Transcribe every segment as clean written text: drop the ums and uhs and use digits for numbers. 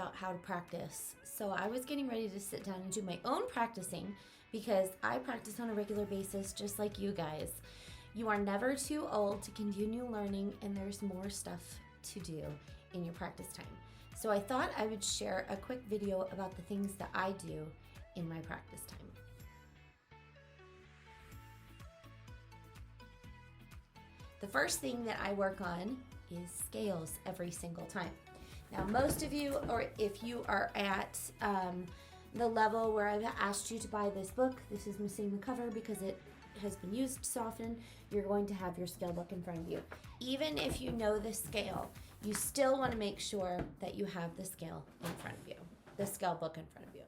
about how to practice. So I was getting ready to sit down and do my own practicing because I practice on a regular basis just like you guys. You are never too old to continue learning, and there's more stuff to do in your practice time. So I thought I would share a quick video about the things that I do in my practice time. The first thing that I work on is scales every single time. Now, most of you, or if you are at the level where I've asked you to buy this book, this is missing the cover because it has been used so often, you're going to have your scale book in front of you. Even if you know the scale, you still want to make sure that you have the scale in front of you, the scale book in front of you.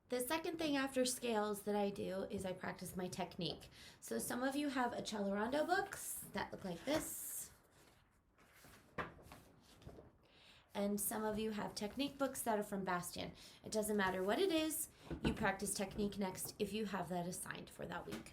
The second thing after scales that I do is I practice my technique. So some of you have Accelerando books that look like this. And some of you have technique books that are from Bastian. It doesn't matter what it is, you practice technique next if you have that assigned for that week.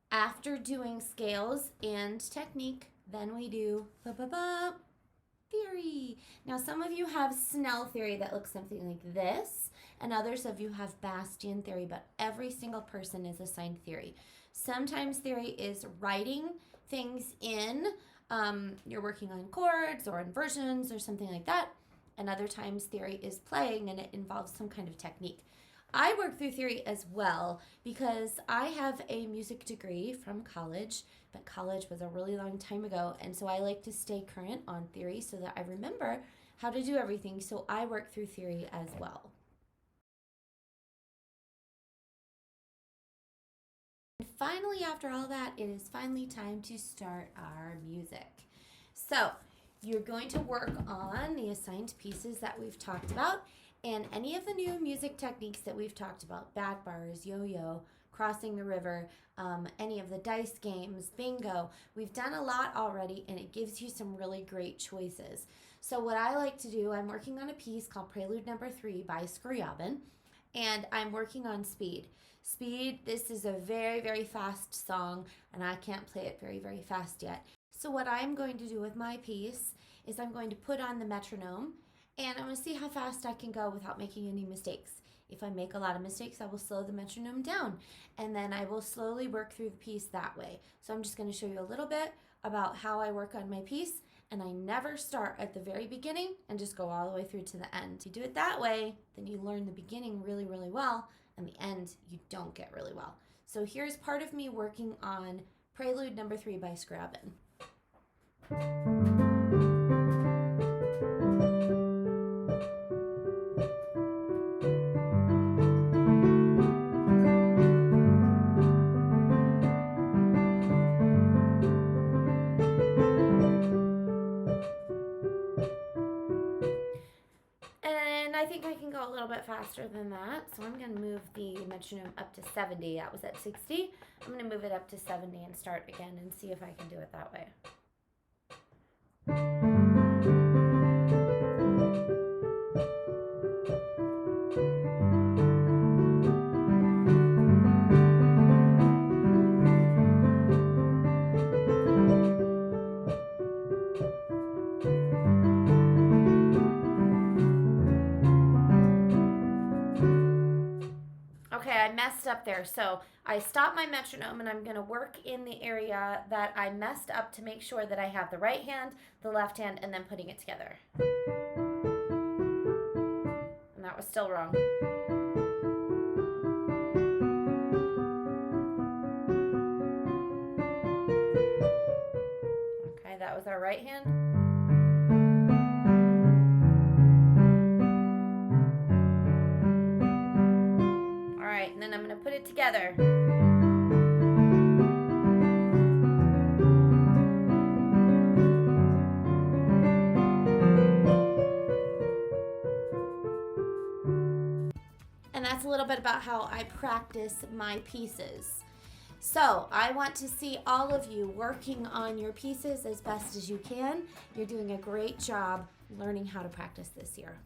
After doing scales and technique, then we do theory. Now, some of you have Snell theory that looks something like this, and others of you have Bastian theory, but every single person is assigned theory. Sometimes theory is writing things in, you're working on chords or inversions or something like that, and other times theory is playing and it involves some kind of technique. I work through theory as well because I have a music degree from college, but college was a really long time ago, and so I like to stay current on theory so that I remember how to do everything, so I work through theory as well. And finally, after all that, it is finally time to start our music. So you're going to work on the assigned pieces that we've talked about, and any of the new music techniques that we've talked about, back bars, yo-yo, crossing the river, any of the dice games, bingo. We've done a lot already, and it gives you some really great choices. So what I like to do, I'm working on a piece called Prelude Number 3 by Scriabin, and I'm working on speed. Speed, this is a very, very fast song, and I can't play it very, very fast yet. So what I'm going to do with my piece is I'm going to put on the metronome, and I'm going to see how fast I can go without making any mistakes. If I make a lot of mistakes, I will slow the metronome down, and then I will slowly work through the piece that way. So I'm just going to show you a little bit about how I work on my piece, and I never start at the very beginning and just go all the way through to the end. If you do it that way, then you learn the beginning really, really well, and the end you don't get really well. So here's part of me working on Prelude Number 3 by Scriabin. I think I can go a little bit faster than that, so I'm going to move the metronome up to 70. That was at 60. I'm going to move it up to 70 and start again and see if I can do it that way. Okay, I messed up there. So I stopped my metronome and I'm going to work in the area that I messed up to make sure that I have the right hand, the left hand, and then putting it together. And that was still wrong. Okay, that was our right hand. And then I'm going to put it together. about how I practice my pieces. So I want to see all of you working on your pieces as best as you can. You're doing a great job learning how to practice this year.